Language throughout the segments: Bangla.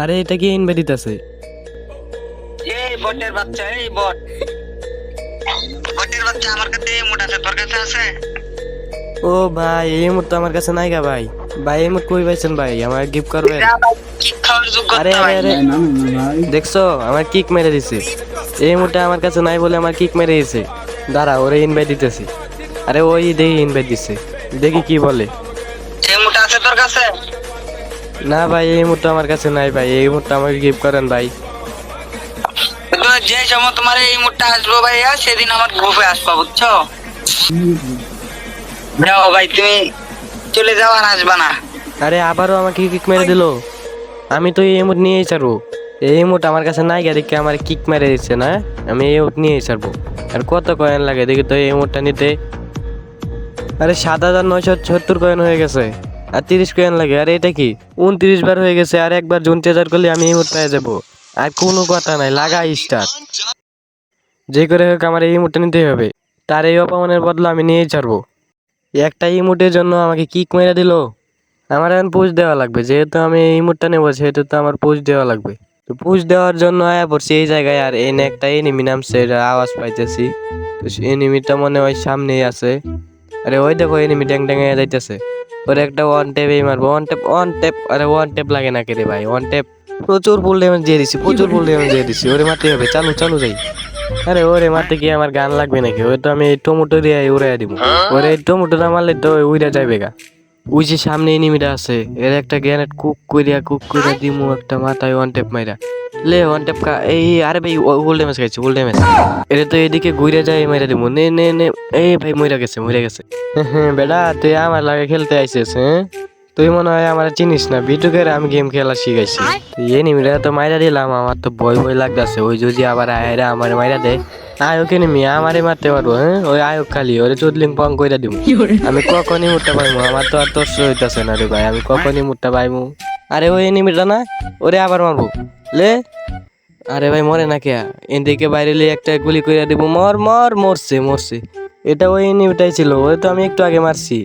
আরে এটা কি ইনভাইট দিতেছে? এই বটের বাচ্চা, এই বট বটের বাচ্চা, আমার কাছে মোট আছে, তোর কাছে আছে? ও ভাই এই মুহূর্তে আমার কাছে নাই গা ভাই। ভাই এই মুহূর্তে কই পাইছেন ভাই, আমার গিফট করবেন? কি খাওয়ার আরে যোগ্যতা আরে ভাই? আরে দেখছো আমার কিক মেরে দিছে। এই মুহূর্তে আমার কাছে নাই বলে আমার কিক মেরে দিছে। দাঁড়া ওরে ইনভাইট দিতেছি। আরে ওই দেখি ইনভাইট দিছে, দেখি কি বলে। এই মোটা আছে তোর কাছে? না ভাই এই মুহূর্তে আমার কাছে নাই ভাই, এই মুহূর্তে আমাকে গিফট করেন ভাই। তো যে সময় তোমার এই মুটটা আসবো ভাইয়া, সেদিন আমার গ্রুপে আসবা, বুঝছো? যাও ভাই, তুমি চলে যাও, আর আসবা না। আরে আবারও আমাকে কিক মেরে দিলো। আমি তো এই মুহূর্তে নিয়েই ছাড়বো। এই মুহূর্তে আমার কাছে নাই গা দেখে আমার কিক মেরে দিচ্ছে না। আমি এই মুহূর্তে নিয়েই ছাড়বো। আর কত কয়েন লাগে দেখি তো এই মুহূর্তে নিতে। আরে 7,970 কয়েন হয়ে গেছে। আর 30 কয়েন লাগে। আরে এটা কি 29 বার হয়ে গেছে। আর একবার জুন টেজার করলে আমি এই মুহূর্তে পেয়ে যাবো। আর কোনো কথা নাই, লাগা স্টার্ট। যে করে হোক আমার এই মুহূর্তে নিতেই হবে। তার এই অপমানের বদলা আমি নিয়েই ছাড়বো। একটা ইমোটের জন্য আমাকে কিক মেরে দিল। আমার এখন পুশ দেওয়া লাগবে, যেহেতু আমি এই ইমোটটা নেবো সেহেতু তো আমার পুশ দেওয়া লাগবে। তো পুশ দেওয়ার জন্য আয়া পড়ছি এই জায়গায়। আর এনে একটা এনিমি নামছে, এটার আওয়াজ পাইতেছি। তো এনিমিটা মনে হয় সামনেই আছে। আরে ওই দেখো এনিমি ড্যাং ড্যাং যাইতেছে। ওরে একটা ওয়ান ট্যাপেই মারবো। One tap one tap. আরে ওয়ান ট্যাপ লাগে না কে রে ভাই, ওয়ান ট্যাপ। প্রচুর ফুল ড্যামেজ দিয়ে দিছি, প্রচুর ফুল ড্যামেজ দিয়ে দিছি। ওরে মারতে হবে, চালু চালু যাই। আরে ওরে মারতে কি আমার গান লাগবে নাকি? ওই তো আমি এই টমেটো দিয়ে উড়াইয়া দিব। ওরে এই টমেটোটা মারলে তো উড়ে যাবে গা। ওই যে সামনে এনিমিটা আছে, এর একটা গ্রেনেড কুক কইরা দিমু একটা মাথায় ওয়ান ট্যাপ মাইরা। লে ওয়ান ট্যাপ এই আরে ভাই ফুল ড্যামেজ খাইছে, ফুল ড্যামেজ। এটা তো এদিকে ঘুরে যায় মাইরা দিমু। নে নে নে। এই ভাই মইরা গেছে, মইরা গেছে। হ্যাঁ বেটা তুই আমার লাগে খেলতে আইছিস? হ্যাঁ তুই মনে হয় আমার চিনিস না, বিটুকের আমি গেম খেলা শিখাইছি। এনিমিটা তো মাইরা দিলাম, আমার তো ভয় ভয় লাগতেছে। ওই যদি আবার আয়রা আমার মাইরা দেয়। আয়ক এনিমি আমারে মারতে পারবো? হ্যাঁ ওই আয়ক খালি ওরে চুদলিং পং কইরা দিব। আমি কখনই মুটটা পাইমু? আমার তো আর তোর হইতাছে না রে ভাই, আমি কখনই মুটটা পাইমু? আরে ওই এনিমিটা না, ওরে আবার মারবো। লে আরে ভাই মরে না কে? এদিকে বাইরে লিয়ে একটা গুলি কইরা দিব। মর মর, মরছে মরছে। এটা ওই এনিমিটাই ছিল, ওই তো আমি একটু আগে মারছি।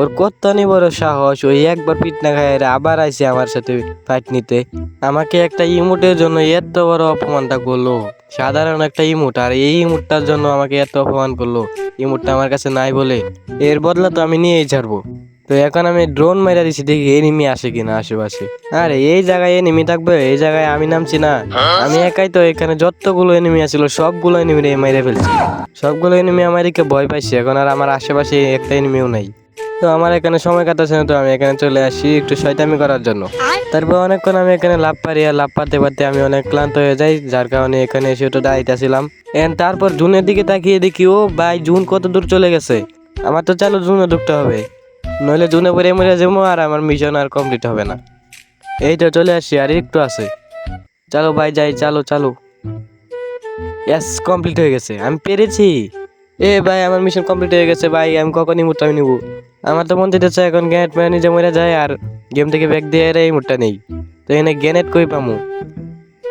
ওর কতনি বড় সাহস, ওই একবার পিট না খায় আবার আইছে আমার সাথে ফাইট নিতে। আমাকে একটা ইমোটের জন্য এত বড় অপমানটা করলো। সাধারণ একটা ইমোট, আর এই ইমোটটার জন্য আমাকে এত অপমান করলো। ইমোটটা আমার কাছে নাই বলে এর বদলা তো আমি নিয়েই ছাড়বো। তো এখন আমি ড্রোন মাইরা দিছি, দেখি এনিমি আসে কিনা আশেপাশে। আরে এই জায়গায় এনিমি থাকবে? এই জায়গায় আমি নামছি না। আমি একাই তো এখানে যতগুলো এনিমি আছিল সবগুলো এনিমি মেরে ফেলছি। সবগুলো এনিমি আমাদেরকে ভয় পাইছে। এখন আর আমার আশেপাশে একটা এনিমিও নাই। তো আমার এখানে সময় কাটাচ্ছে না, তো আমি এখানে চলে আসি একটু শয়তামি করার জন্য। তারপর অনেকক্ষণ আমি এখানে লাভ পারি, আর লাভ পাতে পারতে আমি অনেক ক্লান্ত হয়ে যাই, যার কারণে এখানে এসে তো দাঁড়াইতেছিলাম। তারপর জুনের দিকে তাকিয়ে দেখি ও ভাই জুন কত দূর চলে গেছে। আমার তো চালু জুনে ঢুকতে হবে, নইলে জুনে পরে মরে যাবো আর আমার মিশন আর কমপ্লিট হবে না। এই তো চলে আসছি, আর একটু আছে। চলো ভাই যাই, চালো চালো। ইয়াস কমপ্লিট হয়ে গেছে, আমি পেরেছি। এ ভাই আমার মিশন কমপ্লিট হয়ে গেছে ভাই, আমি কখন এই মুডটা আমি নিবো? আমার তো মন দিতেছে এখন গ্যানেট মেরে নিজে মরে যায় আর গেম থেকে ব্যাক দিয়ে এই মুডটা নেই। তো এখানে গ্যানেট কই পামু?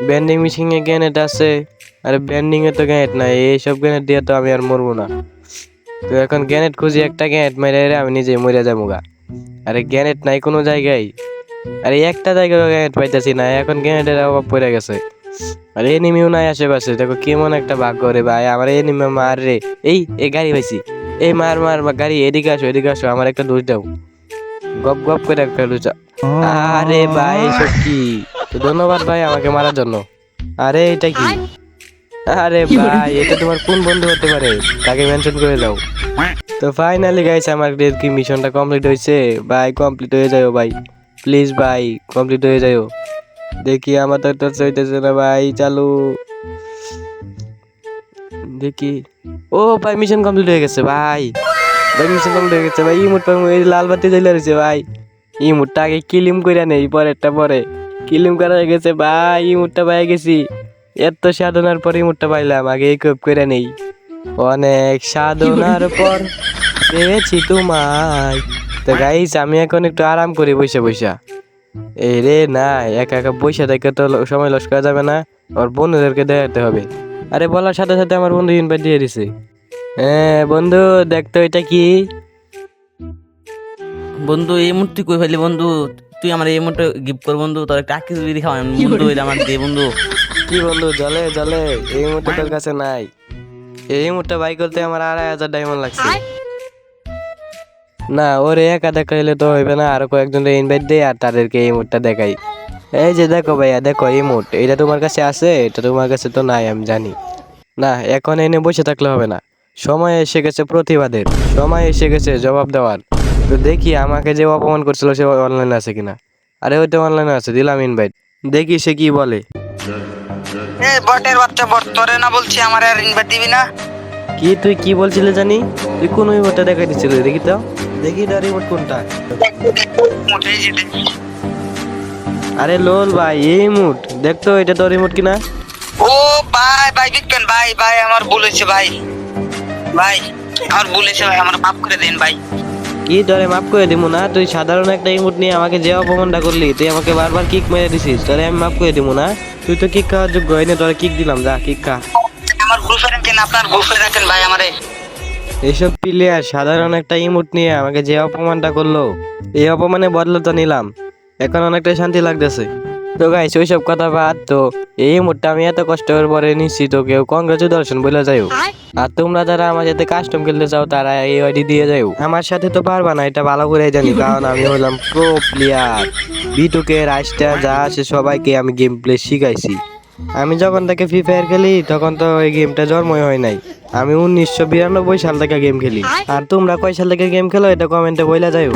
ব্যান্ডিং মেশিনে গ্যানেট আছে, আর ব্যান্ডিং এ তো গ্যানেট নাই। এইসব গ্যানেট দিয়ে তো আমি আর মরবো না। তো এখন গ্যানেট খুঁজি, একটা গ্যানেট মেরে আমি নিজে মরে যাবো গা। আরে গ্যানেট নাই কোনো জায়গায়। আরে একটা জায়গায় গ্যানেট পাইতেছি না, এখন গ্যানেটের অভাব পড়ে গেছে। আর এনিমিও নাই আশেপাশে, দেখো কেমন একটা ভাগ করে ভাই। আমার এনিমি মার রে। এই গাড়ি পাইছি। এই মার মার গাড়ি, এদিকে আসো এদিকে আসো, আমার একটা দোষ দাও। গপ গপ করে একটা দোষ। আরে ভাই এসব কি? তো ধন্যবাদ ভাই আমাকে মারার জন্য। আরে এটা কি? আরে ভাই এটা তোমার কোন বন্ধু হতে পারে? তাকে মেনশন করে দাও। তো ফাইনালি গাইস আমার কি মিশনটা কমপ্লিট হয়েছে ভাই। কমপ্লিট হয়ে যাও ভাই, প্লিজ ভাই কমপ্লিট হয়ে যাও। দেখি আমার তো হইতেছে না ভাই, চালু দেখি। ও ভাই মিশন কমপ্লিট হয়ে গেছে ভাই। ভাই মিশন কমপ্লিট হয়ে গেছে ভাই। ইমোট এই লাল বাতি জ্বলে রয়েছে ভাই। ইমোটটা আগে কিলিম কইরা নেই, পরেরটা পরে। কিলিম করা হয়ে গেছে ভাই, ইমোটটা পাই গেছি। এত সাধনার পর ইমোটটা পাইলাম, আগে এই কপ কইরা নেই। অনেক সাধনার পর পেয়েছি তোমায়। তো গাইস আমি এখন একটু আরাম করি বইসা বইসা। এই রে না, একা একা বইসা থেকে তো সময় লস করা যাবে না, আমার বন্ধুদেরকে দেখাতে হবে। আরে বলার সাথে সাথে আমার বন্ধু ইনভাইট দিয়ে দিছে। হ্যাঁ বন্ধু দেখতো এটা কি? বন্ধু এই মুহূর্তে কই ফেলি বন্ধু, তুই তুই আমার এই মুহূর্তে গিফট কর বন্ধু, তোর একটা কিছু যদি খাওয়াই বন্ধু, এটা আমার দে বন্ধু। কি বন্ধু জলে জলে এই মুহূর্তে তোর কাছে নাই। এই মুহূর্তে বাই করতে আমার 2,500 ডায়মন্ড লাগছে। না ওরে একা দেখাইলে তো হইবে না, আরো কয়েকজন ইনভাইট দেই আর তাদেরকে এই মুহূর্তে দেখাই। এই যে দেখো ভাইয়া, দেখো এই মুহূর্ত এটা তোমার কাছে আছে, এটা তোমার কাছে তো নাই আমি জানি। না এখন এনে বসে থাকলে হবে না, সময় এসে গেছে প্রতিবাদের, সময় এসে গেছে জবাব দেওয়ার। তো দেখি আমাকে যে অপমান করছিল সে অনলাইনে আছে কিনা। আরে ওই তো অনলাইনে আছে, দিলাম ইনভাইট, দেখি সে কি বলে। এই বটের বাচ্চা বট, তোরে না বলছি আমার আর ইনভাইট দিবি না? কি তুই কি বলছিলে জানি? তুই কোন ইমোটটা দেখাই দিচ্ছিল, দেখি তো, দেখি তার ইমোট কোনটা। মোটেই যেতে আরে লোল ভাই এই ইমোট দেখতো, এটা তোর ইমোট কিনা? ও ভাই ভাই বিটকয়েন ভাই ভাই আমার ভুল হয়েছে ভাই, ভাই আমার ভুল হয়েছে ভাই, আমার মাফ করে দিন ভাই। কি তোরে মাফ করে দিব না? তুই সাধারণ একটা ইমোট নিয়ে আমাকে যে অপমানটা করলি, তুই আমাকে বারবার কিক মেরে দিছিস, তোরে আমি মাফ করে দিব না? তুই তো কিক খাওয়ার যোগ্য হয়নি, তোরে কিক দিলাম, যা কিক খা। আমার গ্রুপে রাখেন, আপনার গ্রুপে রাখেন ভাই আমারে। এইসব প্লেয়ার সাধারণ একটা ইমোট নিয়ে আমাকে যে অপমানটা করলো, এই অপমানে বদলা তো নিলাম, এখন অনেকটা শান্তি লাগতেছে। তো গাইস ওইসব কথা বাদ, তো এই ইমোটটা আমি এত কষ্ট করে পরে নিচ্ছি, তো কেউ কংগ্রাচুলেশন বলে যাও। আর তোমরা যারা আমার সাথে কাস্টম খেলতে চাও তারা এই আইডি দিয়ে যাও। আমার সাথে তো পারবা না, এটা ভালো করে জানি, কারণ আমি হলাম প্রো প্লেয়ার। বিটুকে রাইস্টার যা আছে সবাইকে আমি গেম প্লে শিখাইছি। আমি যখন থেকে ফ্রি ফায়ার খেলি তখন তো এই গেমটা জন্মই হয় নাই। আমি 1992 সাল থেকে গেম খেলি। আর তোমরা কয় সাল থেকে গেম খেলো এটা কমেন্টে বইলা যাও।